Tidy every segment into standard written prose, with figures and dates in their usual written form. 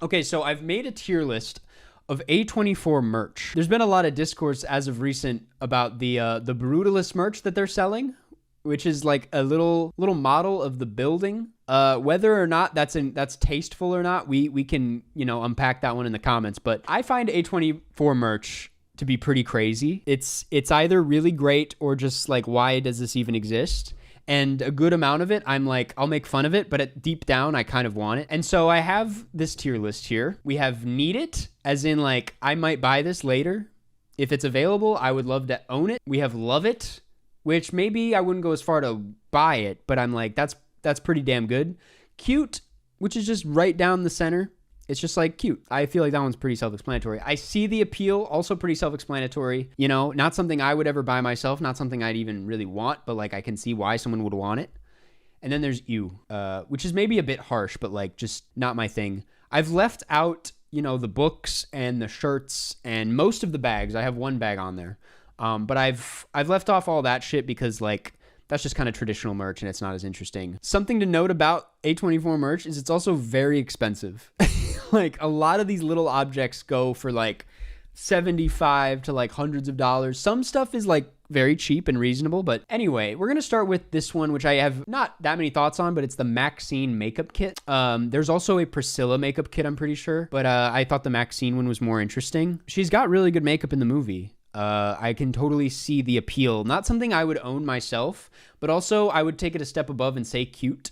Okay, so I've made a tier list of A24 merch. There's been a lot of discourse as of recent about the Brutalist merch that they're selling, which is like a little model of the building. Whether or not that's tasteful or not, we can, unpack that one in the comments. But I find A24 merch to be pretty crazy. It's either really great or just like, why does this even exist? And a good amount of it, I'm like, I'll make fun of it, but deep down, I kind of want it. And so I have this tier list here. We have need it, as in like, I might buy this later. If it's available, I would love to own it. We have love it, which maybe I wouldn't go as far to buy it, but I'm like, that's pretty damn good. Cute, which is just right down the center. It's just like cute. I feel like that one's pretty self-explanatory. I see the appeal, also pretty self-explanatory. Not something I would ever buy myself, not something I'd even really want, but like I can see why someone would want it. And then there's you, which is maybe a bit harsh, but like just not my thing. I've left out, the books and the shirts and most of the bags. I have one bag on there. But I've left off all that shit because like that's just kind of traditional merch and it's not as interesting. Something to note about A24 merch is it's also very expensive. Like a lot of these little objects go for like $75 to like hundreds of dollars. Some stuff is like very cheap and reasonable. But anyway, we're going to start with this one, which I have not that many thoughts on, but it's the Maxine makeup kit. There's also a Priscilla makeup kit, I'm pretty sure. But I thought the Maxine one was more interesting. She's got really good makeup in the movie. I can totally see the appeal. Not something I would own myself, but also I would take it a step above and say cute.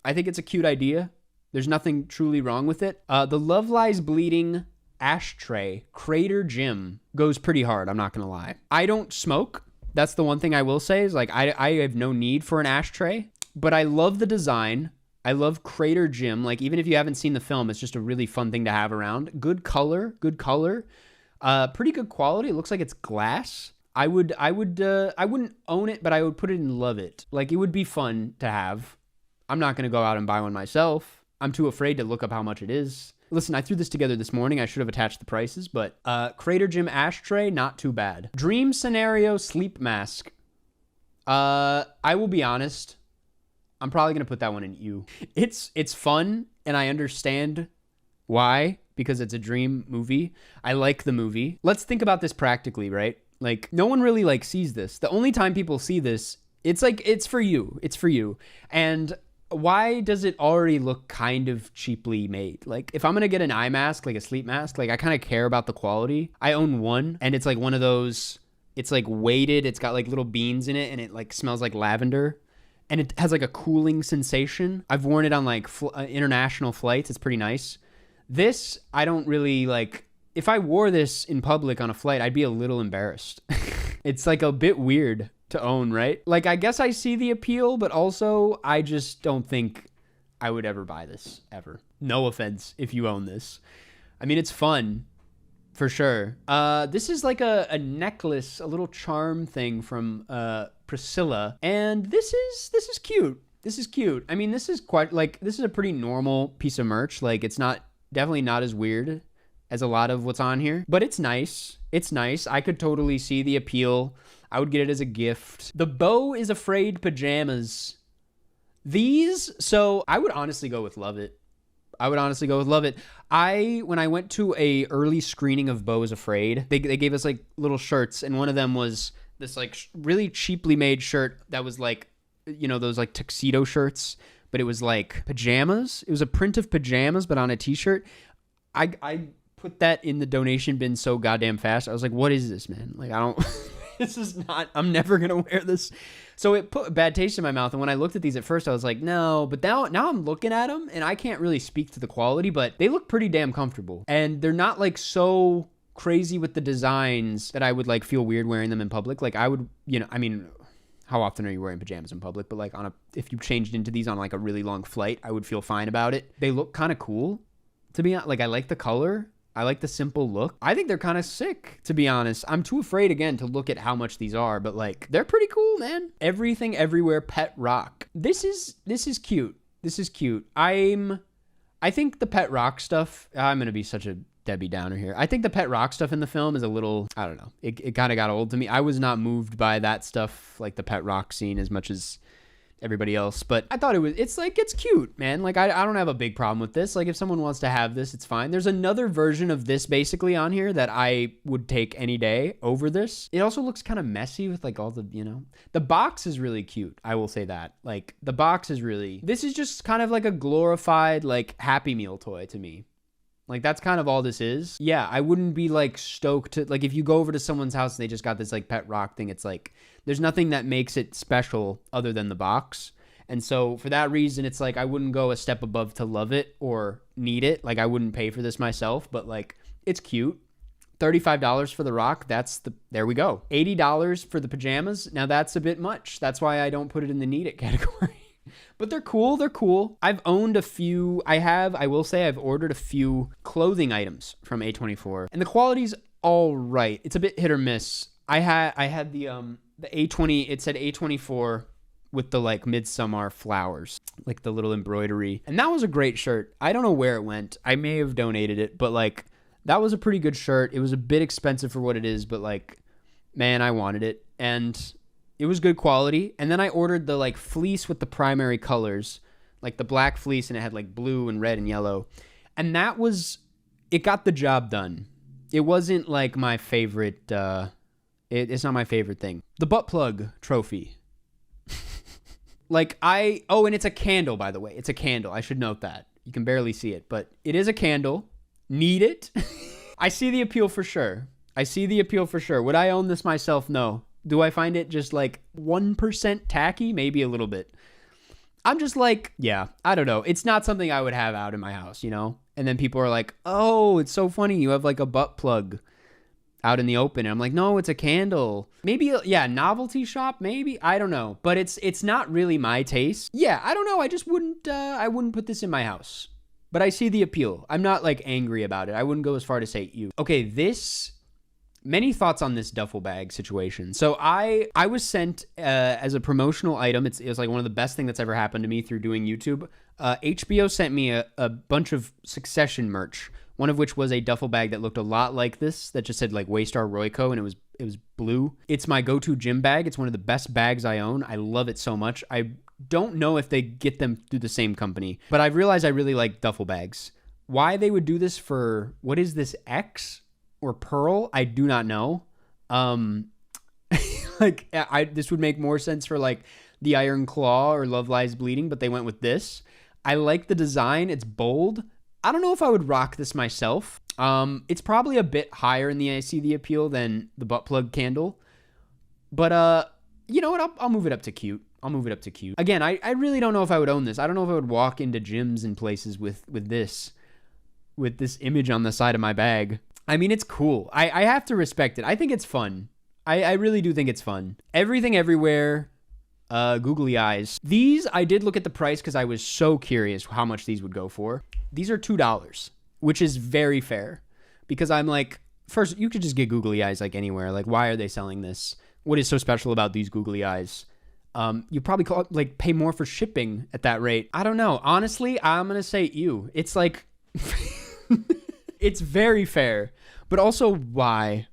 I think it's a cute idea. There's nothing truly wrong with it. The Love Lies Bleeding ashtray Crater Gym goes pretty hard, I'm not gonna lie. I don't smoke. That's the one thing I will say is like I have no need for an ashtray, but I love the design. I love Crater Gym. Like even if you haven't seen the film, it's just a really fun thing to have around. Good color. Pretty good quality. It looks like it's glass. I wouldn't own it, but I would put it in love it. Like it would be fun to have. I'm not going to go out and buy one myself. I'm too afraid to look up how much it is. Listen, I threw this together this morning. I should have attached the prices, but Crater Gym ashtray, not too bad. Dream Scenario sleep mask. I will be honest. I'm probably going to put that one in you. It's fun, and I understand why, because it's a dream movie. I like the movie. Let's think about this practically, right? Like, no one really, like, sees this. The only time people see this, it's like, it's for you. It's for you. And why does it already look kind of cheaply made? Like, if I'm gonna get an eye mask, like a sleep mask, like, I kind of care about the quality. I own one, and it's, like, one of those, it's, like, weighted. It's got, like, little beans in it, and it, like, smells like lavender. And it has, like, a cooling sensation. I've worn it on, like, international flights. It's pretty nice. This, I don't really like. If I wore this in public on a flight, I'd be a little embarrassed. It's like a bit weird to own, right? Like, I guess I see the appeal, but also I just don't think I would ever buy this, ever. No offense if you own this. I mean, it's fun, for sure. This is like a necklace, a little charm thing from Priscilla, and this is cute. This is cute. I mean, this is quite, like, this is a pretty normal piece of merch. Like, it's not, definitely not as weird as a lot of what's on here, but it's nice. It's nice. I could totally see the appeal. I would get it as a gift. The Beau is Afraid pajamas. These, so I would honestly go with Love It. When I went to a early screening of Beau is Afraid, they gave us like little shirts, and one of them was this like really cheaply made shirt that was like, those like tuxedo shirts, but it was like pajamas. It was a print of pajamas, but on a t-shirt. I put that in the donation bin so goddamn fast. I was like, what is this, man? Like, I don't, this is not, I'm never going to wear this. So it put a bad taste in my mouth. And when I looked at these at first, I was like, no, but now I'm looking at them and I can't really speak to the quality, but they look pretty damn comfortable. And they're not like so crazy with the designs that I would like feel weird wearing them in public. Like I would, I mean, how often are you wearing pajamas in public? But like if you changed into these on like a really long flight, I would feel fine about it. They look kind of cool, to be honest. Like I like the color. I like the simple look. I think they're kind of sick, to be honest. I'm too afraid, again, to look at how much these are, but like, they're pretty cool, man. Everything Everywhere Pet Rock. This is cute. This is cute. I think the Pet Rock stuff, I'm going to be such a Debbie Downer here. I think the Pet Rock stuff in the film is a little, I don't know. It kind of got old to me. I was not moved by that stuff, like the Pet Rock scene, as much as everybody else, but I thought it's like, it's cute, man. Like, I don't have a big problem with this. Like, if someone wants to have this, it's fine. There's another version of this basically on here that I would take any day over this. It also looks kind of messy with like all the, you know, the box is really cute. I will say that. Like, the box is really, this is just kind of like a glorified like Happy Meal toy to me. Like, that's kind of all this is. Yeah, I wouldn't be like stoked to, like, if you go over to someone's house and they just got this like pet rock thing, it's like, there's nothing that makes it special other than the box. And so for that reason, it's like, I wouldn't go a step above to love it or need it. Like, I wouldn't pay for this myself, but like, it's cute. $35 for the rock. There we go. $80 for the pajamas. Now that's a bit much. That's why I don't put it in the need it category. But they're cool. They're cool. I've owned a few. I will say I've ordered a few clothing items from A24, and the quality's all right. It's a bit hit or miss. I had the A20. It said A24 with the like Midsummer flowers, like the little embroidery, and that was a great shirt. I don't know where it went. I may have donated it, but like, that was a pretty good shirt. It was a bit expensive for what it is, but like, man, I wanted it, and it was good quality. And then I ordered the like fleece with the primary colors, like the black fleece, and it had like blue and red and yellow. And it got the job done. It wasn't like my favorite, it's not my favorite thing. The butt plug trophy. And it's a candle, by the way. It's a candle. I should note that. You can barely see it, but it is a candle. Need it? I see the appeal for sure. Would I own this myself? No. Do I find it just like 1% tacky? Maybe a little bit. I'm just like, yeah, I don't know. It's not something I would have out in my house, you know? And then people are like, oh, it's so funny. You have like a butt plug out in the open. And I'm like, no, it's a candle. Maybe, yeah, novelty shop, maybe. I don't know. But it's not really my taste. Yeah, I don't know. I just wouldn't put this in my house. But I see the appeal. I'm not like angry about it. I wouldn't go as far to say you. Okay, many thoughts on this duffel bag situation. So I was sent as a promotional item. It was like one of the best things that's ever happened to me through doing YouTube. HBO sent me a bunch of Succession merch, one of which was a duffel bag that looked a lot like this, that just said like Waystar Royco, and it was blue. It's my go-to gym bag. It's one of the best bags I own. I love it so much. I don't know if they get them through the same company, but I've realized I really like duffel bags. Why they would do this for, what is this, X or Pearl? I do not know. This would make more sense for like the Iron Claw or Love Lies Bleeding, but they went with this. I like the design. It's bold. I don't know if I would rock this myself. It's probably a bit higher in the I see the appeal than the butt plug candle, but you know what? I'll move it up to cute. Again, I really don't know if I would own this. I don't know if I would walk into gyms and places with this image on the side of my bag. I mean, it's cool. I have to respect it. I think it's fun. I really do think it's fun. Everything Everywhere, googly eyes. These, I did look at the price because I was so curious how much these would go for. These are $2, which is very fair, because I'm like, first, you could just get googly eyes like anywhere. Like, why are they selling this? What is so special about these googly eyes? You probably pay more for shipping at that rate. I don't know. Honestly, I'm going to say ew. It's like, it's very fair, but also why?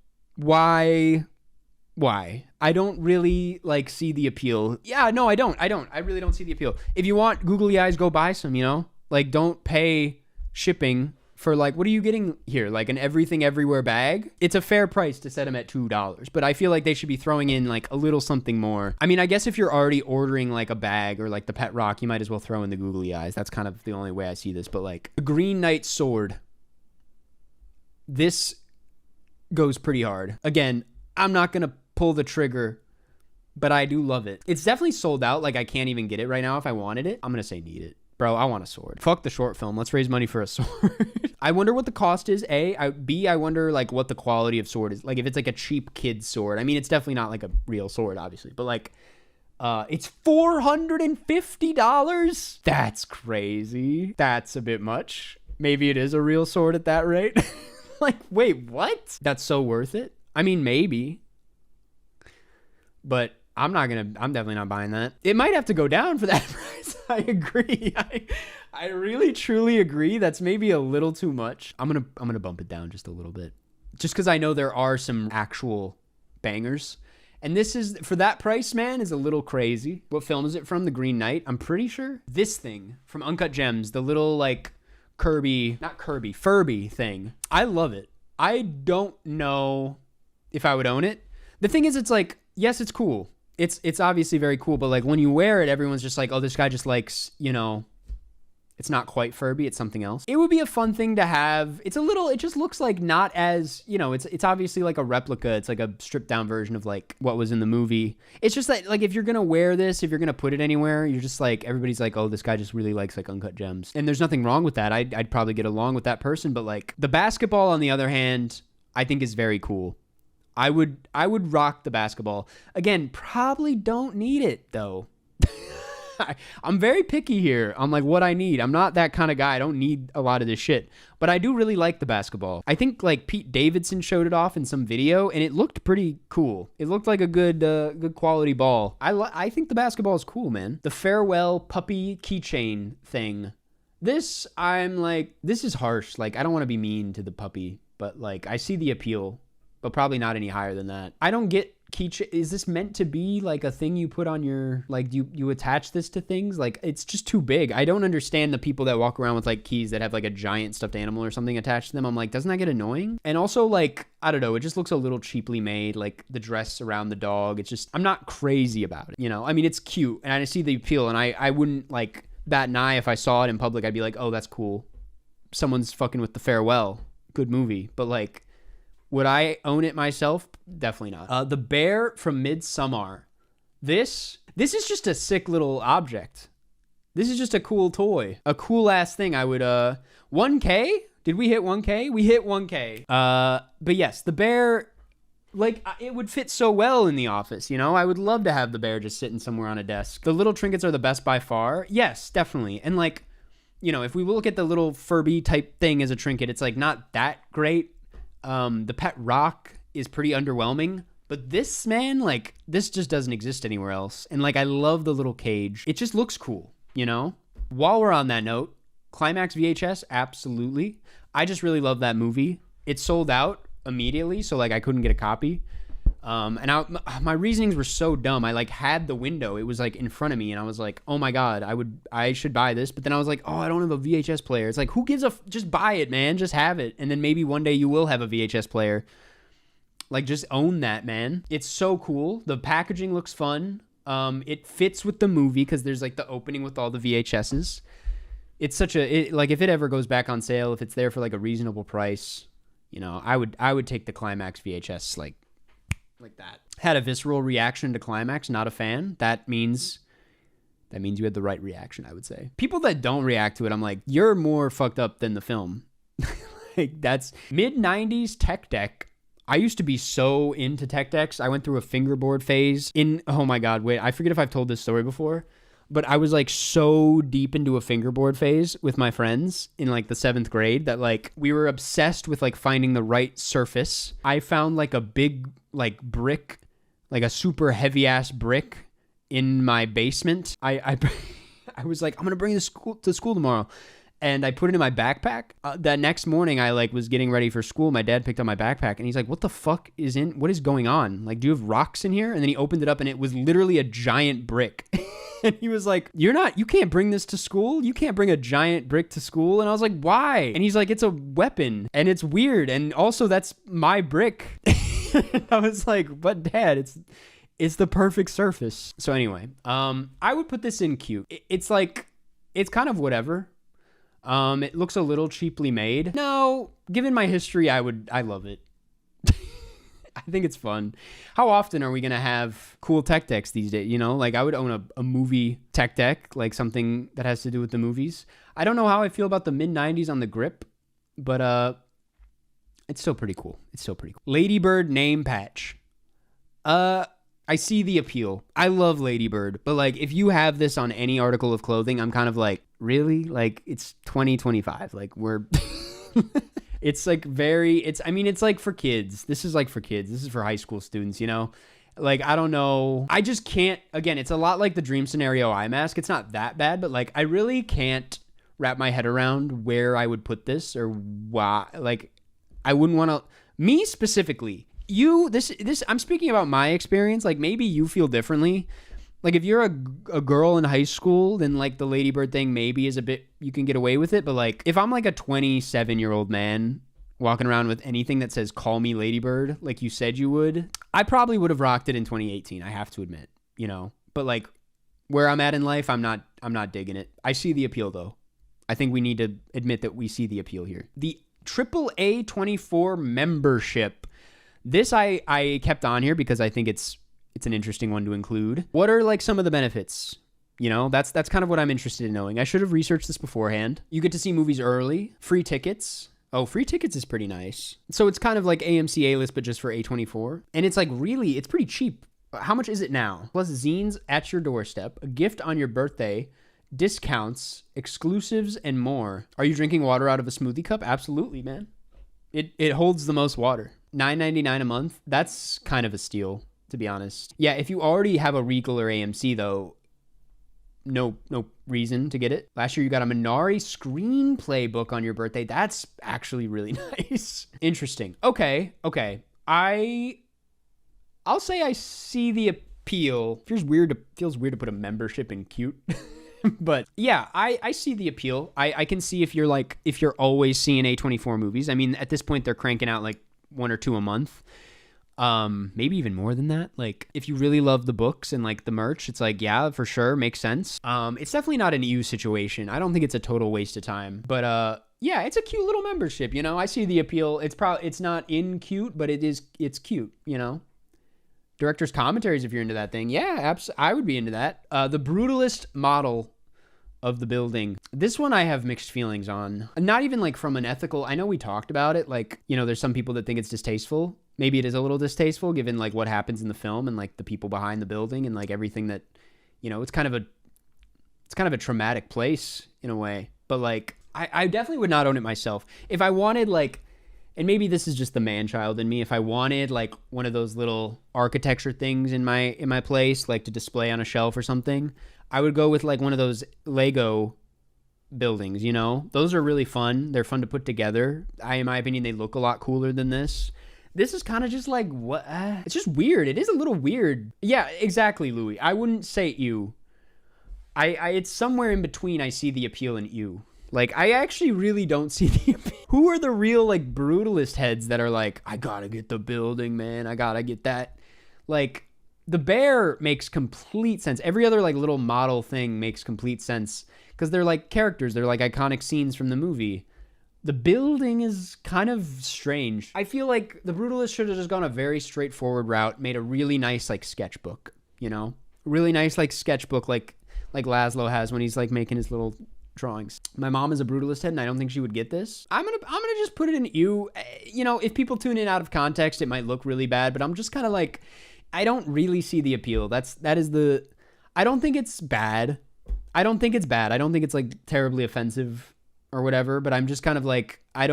I don't really see the appeal. Yeah, no, I don't. I really don't see the appeal. If you want googly eyes, go buy some, you know? Like, don't pay shipping for what are you getting here? Like an Everything Everywhere bag? It's a fair price to set them at $2, but I feel like they should be throwing in a little something more. I mean, I guess if you're already ordering a bag or the pet rock, you might as well throw in the googly eyes. That's kind of the only way I see this, but the Green Knight sword. This goes pretty hard. Again, I'm not going to pull the trigger, but I do love it. It's definitely sold out. I can't even get it right now if I wanted it. I'm going to say need it. Bro, I want a sword. Fuck the short film. Let's raise money for a sword. I wonder what the cost is, A. B, I wonder, what the quality of sword is. If it's, a cheap kid's sword. I mean, it's definitely not, a real sword, obviously. But, it's $450? That's crazy. That's a bit much. Maybe it is a real sword at that rate. Wait, what? That's so worth it? I mean, maybe. But I'm definitely not buying that. It might have to go down for that price. I agree. I really truly agree. That's maybe a little too much. I'm gonna bump it down just a little bit. Just because I know there are some actual bangers. And this is, for that price, man, is a little crazy. What film is it from? The Green Knight, I'm pretty sure. This thing from Uncut Gems, the little like Furby thing. I love it. I don't know if I would own it. The thing is, it's like, yes, it's cool. It's obviously very cool, but like when you wear it, everyone's just like, oh, this guy just likes, you know, it's not quite Furby, it's something else. It would be a fun thing to have. It just looks like not as, you know, it's obviously like a replica. It's like a stripped down version of like what was in the movie. It's just that like if you're gonna wear this, if you're gonna put it anywhere, you're just like, everybody's like, oh, this guy just really likes like Uncut Gems. And there's nothing wrong with that. I'd probably get along with that person, but like the basketball on the other hand, I think is very cool. I would rock the basketball. Again, probably don't need it though. I'm very picky here on like what I need. I'm not that kind of guy. I don't need a lot of this shit, but I do really like the basketball. I think like Pete Davidson showed it off in some video and it looked pretty cool. It looked like a good quality ball. I think the basketball is cool, man. The farewell puppy keychain thing. This, I'm like, this is harsh. Like, I don't want to be mean to the puppy, but like I see the appeal, but probably not any higher than that. I don't get keychain. Is this meant to be like a thing you put on your, like, you attach this to things? Like, it's just too big. I don't understand the people that walk around with like keys that have like a giant stuffed animal or something attached to them. I'm like, doesn't that get annoying? And also like, I don't know, it just looks a little cheaply made, like the dress around the dog. It's just, I'm not crazy about it, you know? I mean, it's cute and I see the appeal and I wouldn't like bat an eye if I saw it in public. I'd be like, oh, that's cool. Someone's fucking with the farewell. Good movie. But like, would I own it myself? Definitely not. The bear from Midsummer. This is just a sick little object. This is just a cool toy. A cool ass thing. I would, 1K? Did we hit 1K? We hit 1K. But yes, the bear, like, it would fit so well in the office, you know? I would love to have the bear just sitting somewhere on a desk. The little trinkets are the best by far. Yes, definitely. And like, you know, if we look at the little Furby type thing as a trinket, it's like not that great. The pet rock is pretty underwhelming, but this, man, like, this just doesn't exist anywhere else. And like, I love the little cage. It just looks cool, you know? While we're on that note, Climax VHS, absolutely. I just really love that movie. It sold out immediately, so like I couldn't get a copy. And my reasonings were so dumb. I like had the window. It was like in front of me and I was like, oh my God, I should buy this. But then I was like, oh, I don't have a VHS player. It's like, who gives just buy it, man. Just have it. And then maybe one day you will have a VHS player. Like, just own that, man. It's so cool. The packaging looks fun. It fits with the movie because there's like the opening with all the VHSs. It's such like if it ever goes back on sale, if it's there for like a reasonable price, you know, I would take the Climax VHS like that. Had a visceral reaction to Climax, not a fan. That means you had the right reaction, I would say. People that don't react to it, I'm like, you're more fucked up than the film. Like, that's mid-90s tech deck. I used to be so into tech decks. I went through a fingerboard phase oh my God, wait, I forget if I've told this story before, but I was like so deep into a fingerboard phase with my friends in like the 7th grade that like we were obsessed with like finding the right surface. I found like a big like brick, like a super heavy ass brick in my basement. I was like, I'm gonna bring this to school tomorrow. And I put it in my backpack. That next morning, I like was getting ready for school. My dad picked up my backpack and he's like, what is going on? Like, do you have rocks in here? And then he opened it up and it was literally a giant brick. And he was like, you can't bring this to school. You can't bring a giant brick to school. And I was like, why? And he's like, it's a weapon and it's weird. And also that's my brick. I was like, but Dad, it's the perfect surface. So anyway, I would put this in cute. It's like, it's kind of whatever. It looks a little cheaply made. No, given my history, I love it. I think it's fun. How often are we going to have cool tech decks these days? You know, like I would own a movie tech deck, like something that has to do with the movies. I don't know how I feel about the mid-90s on the grip, but it's still pretty cool. Ladybird name patch. I see the appeal. I love Ladybird, but like if you have this on any article of clothing, I'm kind of like, really? Like it's 2025. Like we're it's like it's like for kids. This is like for kids. This is for high school students, you know? Like I don't know. I just can't, again, it's a lot like the Dream Scenario eye mask. It's not that bad, but like I really can't wrap my head around where I would put this or why. Like I wouldn't want to, me specifically, I'm speaking about my experience. Like, maybe you feel differently. Like, if you're a girl in high school, then like the Ladybird thing maybe is a bit, you can get away with it. But like, if I'm like a 27-year-old man walking around with anything that says "Call me Ladybird," like you said you would, I probably would have rocked it in 2018. I have to admit, you know. But like, where I'm at in life, I'm not digging it. I see the appeal though. I think we need to admit that we see the appeal here. The A24 membership. This I kept on here because I think it's an interesting one to include. What are like some of the benefits? You know, that's kind of what I'm interested in knowing. I should have researched this beforehand. You get to see movies early, free tickets. Oh, free tickets is pretty nice. So it's kind of like AMC A-list, but just for A24. And it's like really, it's pretty cheap. How much is it now? Plus zines at your doorstep, a gift on your birthday, discounts, exclusives, and more. Are you drinking water out of a smoothie cup? Absolutely, man. It holds the most water. $9.99 a month. That's kind of a steal, to be honest. Yeah, if you already have a Regal or AMC, though, no reason to get it. Last year, you got a Minari screenplay book on your birthday. That's actually really nice. Interesting. Okay. I'll say I see the appeal. Feels weird to put a membership in cute. But yeah, I see the appeal. I can see if you're always seeing A24 movies. I mean, at this point, they're cranking out like 1 or 2 a month. Maybe even more than that. Like, if you really love the books and like the merch, it's like, yeah, for sure, makes sense. It's definitely not an EU situation. I don't think it's a total waste of time. But yeah, it's a cute little membership, you know. I see the appeal. It's not in cute, but it's cute, you know. Director's commentaries, if you're into that thing. Yeah, I would be into that. The Brutalist model of the building. This one I have mixed feelings on. Not even like from an ethical, I know we talked about it. Like, you know, there's some people that think it's distasteful. Maybe it is a little distasteful given like what happens in the film and like the people behind the building and like everything that, you know, it's kind of a traumatic place in a way. But like, I definitely would not own it myself. If I wanted like, and maybe this is just the man-child in me, if I wanted like one of those little architecture things in my place, like to display on a shelf or something, I would go with like one of those Lego buildings, you know? Those are really fun. They're fun to put together. In my opinion, they look a lot cooler than this. This is kind of just like, what? It's just weird. It is a little weird. Yeah, exactly, Louis. I wouldn't say you. It's somewhere in between I see the appeal in you. Like, I actually really don't see the appeal. Who are the real, like, brutalist heads that are like, I gotta get the building, man. I gotta get that. Like, the bear makes complete sense. Every other, like, little model thing makes complete sense. Because they're, like, characters. They're, like, iconic scenes from the movie. The building is kind of strange. I feel like the Brutalist should have just gone a very straightforward route, made a really nice, like, sketchbook, you know? Really nice, like, sketchbook, like Laszlo has when he's, like, making his little drawings. My mom is a Brutalist head, and I don't think she would get this. I'm gonna just put it in you. You know, if people tune in out of context, it might look really bad, but I'm just kind of like, I don't really see the appeal. I don't think it's bad. I don't think it's, like, terribly offensive or whatever, but I'm just kind of like, I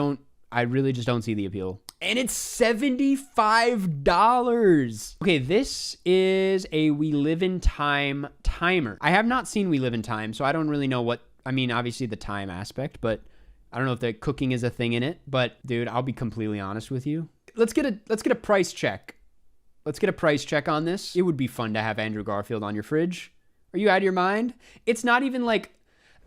really just don't see the appeal. And it's $75. Okay, this is a We Live in Time timer. I have not seen We Live in Time, so I don't really know what, I mean, obviously the time aspect, but I don't know if the cooking is a thing in it. But dude, I'll be completely honest with you. Let's get a price check. Let's get a price check on this. It would be fun to have Andrew Garfield on your fridge. Are you out of your mind? It's not even like,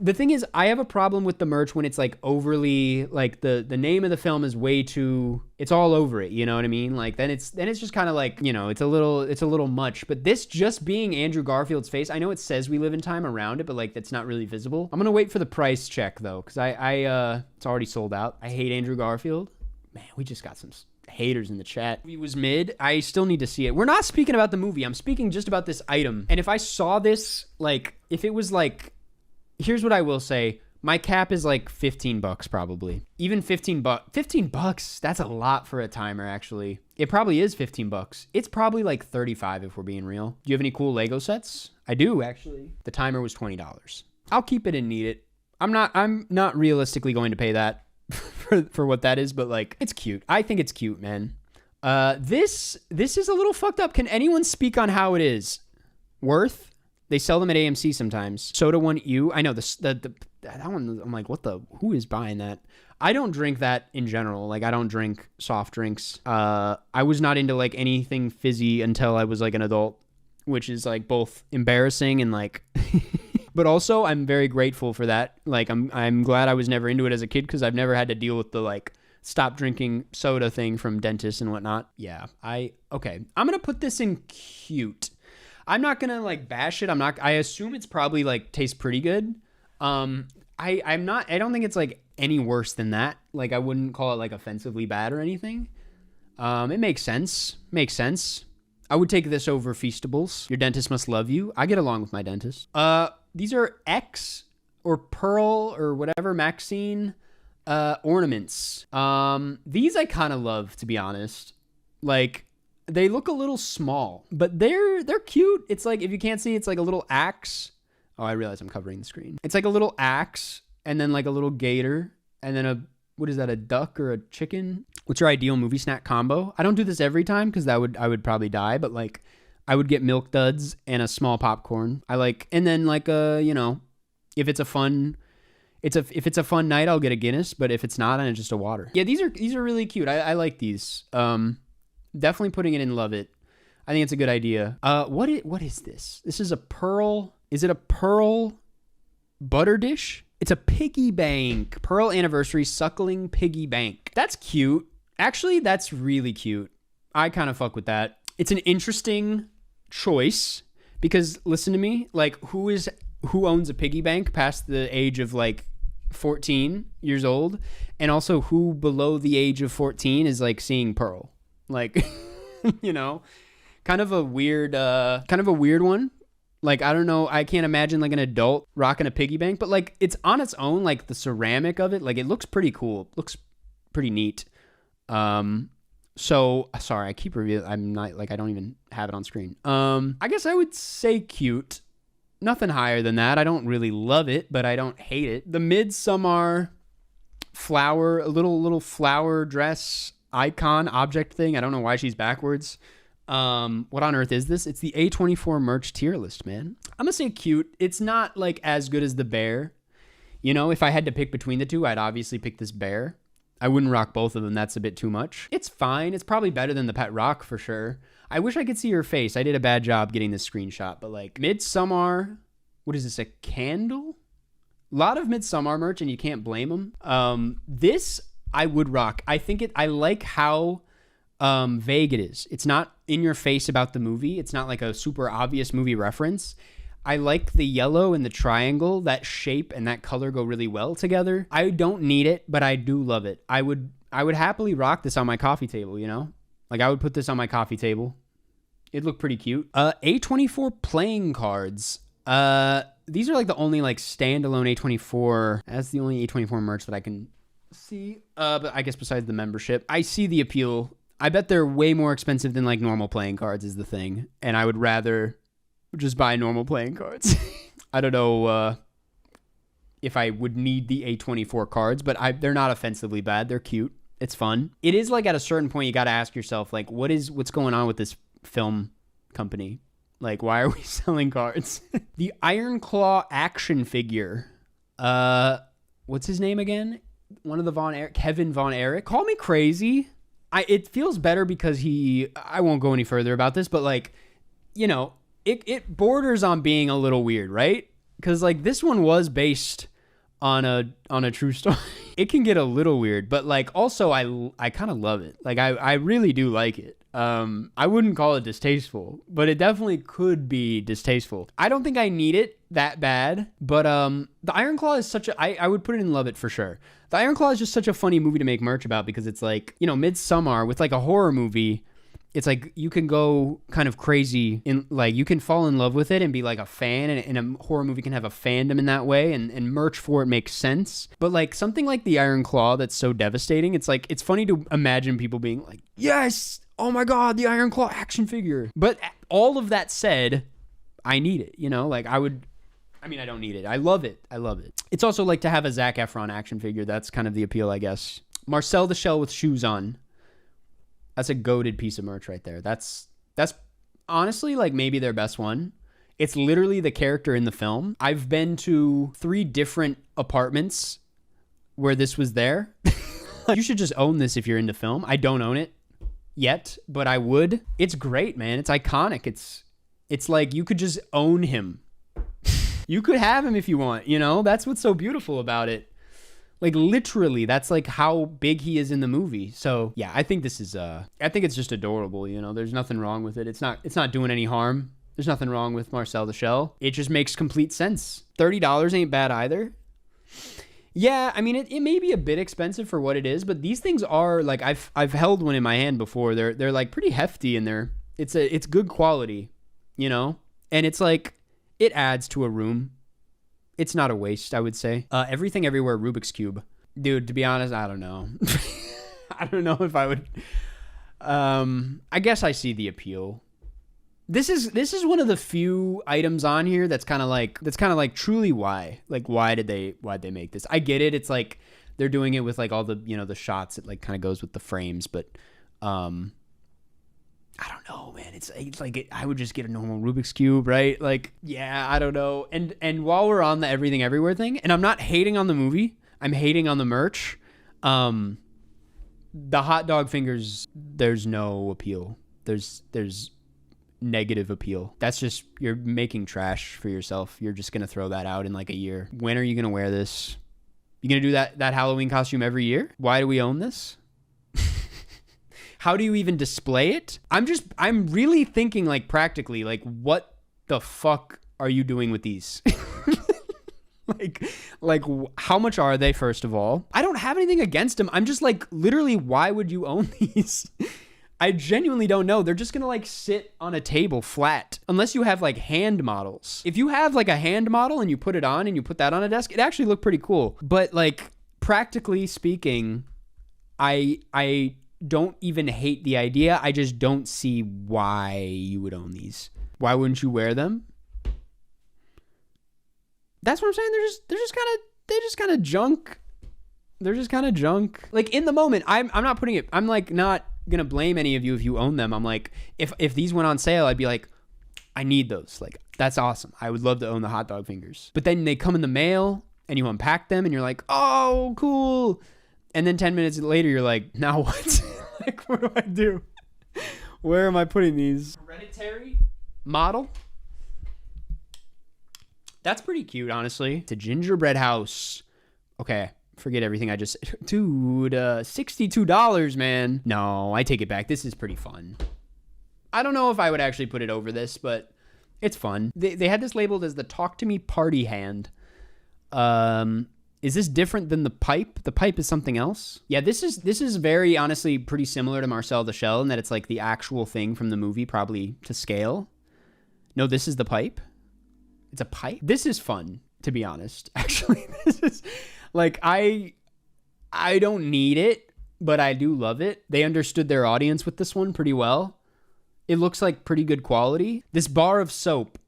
the thing is, I have a problem with the merch when it's like overly, like the name of the film is way too, it's all over it, you know what I mean? Like then it's just kind of like, you know, it's a little much. But this just being Andrew Garfield's face, I know it says We Live in Time around it, but like that's not really visible. I'm gonna wait for the price check though, because it's already sold out. I hate Andrew Garfield. Man, we just got some haters in the chat. He was mid. I still need to see it. We're not speaking about the movie. I'm speaking just about this item. And if I saw this, like, if it was like, here's what I will say. My cap is like $15 probably. Even $15. $15, that's a lot for a timer actually. It probably is $15. It's probably like 35 if we're being real. Do you have any cool Lego sets? I do actually. The timer was $20. I'll keep it and need it. I'm not realistically going to pay that for what that is, but like, it's cute. I think it's cute, man. This is a little fucked up. Can anyone speak on how it is? Worth? They sell them at AMC sometimes. Soda One U. I know that one. I'm like, who is buying that? I don't drink that in general. Like, I don't drink soft drinks. I was not into like anything fizzy until I was like an adult, which is like both embarrassing and like, but also I'm very grateful for that. Like, I'm glad I was never into it as a kid because I've never had to deal with the like stop drinking soda thing from dentists and whatnot. Yeah, okay. I'm gonna put this in cute. I'm not gonna like bash it. I assume it's probably like tastes pretty good. I don't think it's like any worse than that. Like, I wouldn't call it like offensively bad or anything. It makes sense. I would take this over Feastables. Your dentist must love you. I get along with my dentist. These are X or Pearl or whatever, Maxine, ornaments. These I kind of love, to be honest. Like, they look a little small, but they're cute. It's like, if you can't see, it's like a little axe. Oh, I realize I'm covering the screen. It's like a little axe and then like a little gator and then what is that, a duck or a chicken? What's your ideal movie snack combo? I don't do this every time because I would probably die, but like I would get Milk Duds and a small popcorn. And then like if it's a fun night, I'll get a Guinness, but if it's not, then it's just a water. Yeah, these are really cute. I like these. Definitely putting it in Love It. I think it's a good idea. What is this? This is a pearl. Is it a pearl butter dish? It's a piggy bank. Pearl Anniversary Suckling Piggy Bank. That's cute. Actually, that's really cute. I kind of fuck with that. It's an interesting choice because, listen to me, like, who owns a piggy bank past the age of like 14 years old, and also who below the age of 14 is like seeing Pearl? Like, kind of a weird one. Like, I don't know. I can't imagine like an adult rocking a piggy bank, but like it's on its own, like the ceramic of it, like it looks pretty cool. It looks pretty neat. So sorry, I keep revealing. I'm not like, I don't even have it on screen. I guess I would say cute. Nothing higher than that. I don't really love it, but I don't hate it. The Midsummer flower, a little flower dress icon object thing. I don't know why she's backwards. What on earth is this? It's the A24 merch tier list, man. I'm gonna say cute. It's not like as good as the bear. If I had to pick between the two, I'd obviously pick this bear. I wouldn't rock both of them. That's a bit too much. It's fine. It's probably better than the pet rock for sure. I wish I could see her face. I did a bad job getting this screenshot, but like Midsummer, what is this, a candle? A lot of Midsummer merch, and you can't blame them. This I would rock. I like how vague it is. It's not in your face about the movie. It's not like a super obvious movie reference. I like the yellow and the triangle. That shape and that color go really well together. I don't need it, but I do love it. I would happily rock this on my coffee table, Like, I would put this on my coffee table. It'd look pretty cute. A24 playing cards. These are like the only like standalone A24. That's the only A24 merch that I can see. But I guess besides the membership, I see the appeal. I bet they're way more expensive than like normal playing cards is the thing. And I would rather just buy normal playing cards. I don't know if I would need the A24 cards, but they're not offensively bad. They're cute. It's fun. It is like at a certain point you got to ask yourself, like, what's going on with this film company? Like, why are we selling cards? The Iron Claw action figure. What's his name again? One of the Kevin Von Erich. Call me crazy. It feels better because I won't go any further about this, but like, it borders on being a little weird, right? Because like this one was based on a true story. It can get a little weird, but like also I kind of love it. Like I really do like it. I wouldn't call it distasteful, but it definitely could be distasteful. I don't think I need it that bad, but the Iron Claw is I would put it in Love It for sure. The Iron Claw is just such a funny movie to make merch about because it's like, Midsummer with like a horror movie. It's like you can go kind of crazy in like you can fall in love with it and be like a fan, and a horror movie can have a fandom in that way, and merch for it makes sense. But like something like the Iron Claw that's so devastating, it's like it's funny to imagine people being like, yes, oh my god, the Iron Claw action figure. But all of that said, I need it, like I don't need it. I love it. It's also like to have a Zac Efron action figure. That's kind of the appeal, I guess. Marcel the Shell with shoes on. That's a goated piece of merch right there. That's honestly like maybe their best one. It's literally the character in the film. I've been to 3 different apartments where this was there. You should just own this if you're into film. I don't own it yet, but I would. It's great, man. It's iconic. It's like you could just own him. You could have him if you want, you know? That's what's so beautiful about it. Like literally, that's like how big he is in the movie. So yeah, I think this is I think it's just adorable, you know. There's nothing wrong with it. It's not doing any harm. There's nothing wrong with Marcel the Shell. It just makes complete sense. $30 ain't bad either. Yeah, I mean it may be a bit expensive for what it is, but these things are like I've held one in my hand before. They're like pretty hefty and it's good quality, you know? And it's like it adds to a room. It's not a waste, I would say. Everything Everywhere Rubik's Cube. Dude, to be honest, I don't know. I don't know if I would. I guess I see the appeal. This is one of the few items on here that's kind of like truly why. Like why'd they make this? I get it. It's like they're doing it with like all the, you know, the shots. It like kind of goes with the frames, but I don't know, man. It's like I would just get a normal Rubik's Cube, right? Like, yeah, I don't know. And while we're on the Everything Everywhere thing, and I'm not hating on the movie, I'm hating on the merch. The hot dog fingers, there's no appeal. There's negative appeal. That's just, you're making trash for yourself. You're just gonna throw that out in like a year. When are you gonna wear this? You gonna do that Halloween costume every year? Why do we own this? How do you even display it? I'm really thinking like practically, like what the fuck are you doing with these? like how much are they, first of all? I don't have anything against them. I'm just like, literally, why would you own these? I genuinely don't know. They're just gonna like sit on a table flat, unless you have like hand models. If you have like a hand model and you put it on and you put that on a desk, it actually looked pretty cool. But like practically speaking, I don't even hate the idea. I just don't see why you would own these. Why wouldn't you wear them? That's what I'm saying. They're just kind of junk. They're just kind of junk. Like in the moment, I'm not putting it. I'm like not gonna blame any of you if you own them. I'm like, if these went on sale, I'd be like, I need those. Like that's awesome. I would love to own the hot dog fingers. But then they come in the mail and you unpack them and you're like, oh, cool. And then 10 minutes later, you're like, now what? Like, what do I do? Where am I putting these? Hereditary model. That's pretty cute, honestly. It's a gingerbread house. Okay, forget everything I just... Dude, $62, man. No, I take it back. This is pretty fun. I don't know if I would actually put it over this, but it's fun. They had this labeled as the Talk to Me Party Hand. Is this different than the pipe? The pipe is something else. Yeah, this is very honestly pretty similar to Marcel the Shell in that it's like the actual thing from the movie, probably to scale. No, this is the pipe. It's a pipe. This is fun, to be honest. Actually, this is like I don't need it, but I do love it. They understood their audience with this one pretty well. It looks like pretty good quality. This bar of soap,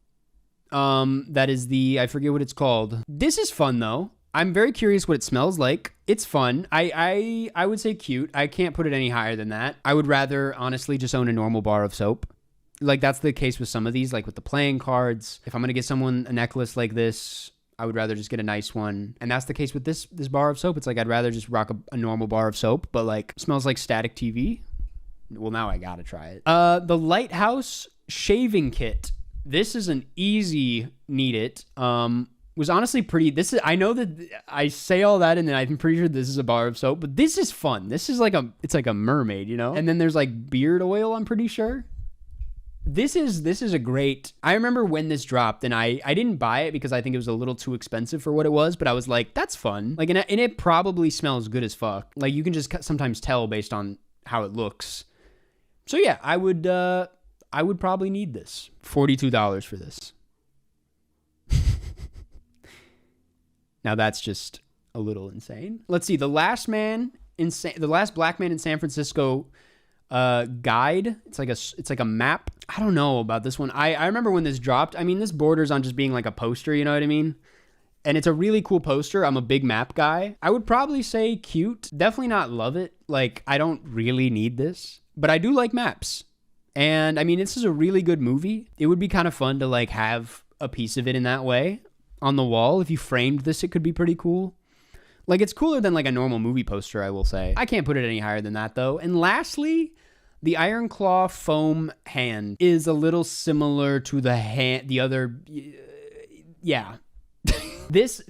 that is I forget what it's called. This is fun though. I'm very curious what it smells like. It's fun. I would say cute. I can't put it any higher than that. I would rather, honestly, just own a normal bar of soap. Like, that's the case with some of these, like with the playing cards. If I'm going to get someone a necklace like this, I would rather just get a nice one. And that's the case with this bar of soap. It's like, I'd rather just rock a normal bar of soap, but like, smells like static TV. Well, now I gotta try it. The Lighthouse Shaving Kit. This is an easy need it. Was honestly pretty. I know that I say all that and then I'm pretty sure this is a bar of soap, but this is fun. This is like it's like a mermaid, you know? And then there's like beard oil, I'm pretty sure. This is a great, I remember when this dropped and I didn't buy it because I think it was a little too expensive for what it was, but I was like, that's fun. Like, and it probably smells good as fuck. Like you can just sometimes tell based on how it looks. So yeah, I would probably need this. $42 for this. Now that's just a little insane. Let's see. The last black man in San Francisco guide. It's like a map. I don't know about this one. I remember when this dropped. I mean, this borders on just being like a poster, you know what I mean? And it's a really cool poster. I'm a big map guy. I would probably say cute. Definitely not love it. Like, I don't really need this, but I do like maps. And I mean, this is a really good movie. It would be kind of fun to like have a piece of it in that way on the wall. If you framed this, it could be pretty cool. Like, it's cooler than like a normal movie poster, I will say. I can't put it any higher than that, though. And lastly, the Iron Claw foam hand is a little similar to the other. Yeah. This,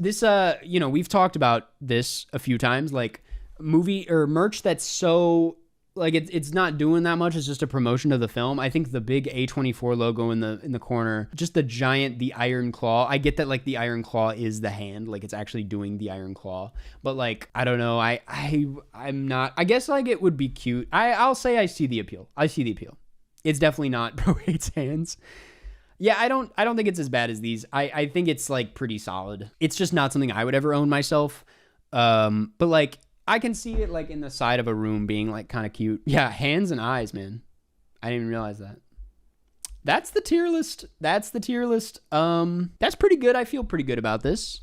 you know, we've talked about this a few times, like movie or merch that's so, like, it's not doing that much. It's just a promotion of the film. I think the big A24 logo in the corner, just the Iron Claw. I get that, like, the Iron Claw is the hand, like it's actually doing the Iron Claw. But like, I don't know. I'm not. I guess like it would be cute. I'll say I see the appeal. It's definitely not Bro Hates Hands. Yeah, I don't think it's as bad as these. I think it's like pretty solid. It's just not something I would ever own myself. But like, I can see it like in the side of a room being like kind of cute. Yeah, hands and eyes, man. I didn't even realize that. That's the tier list. That's pretty good. I feel pretty good about this.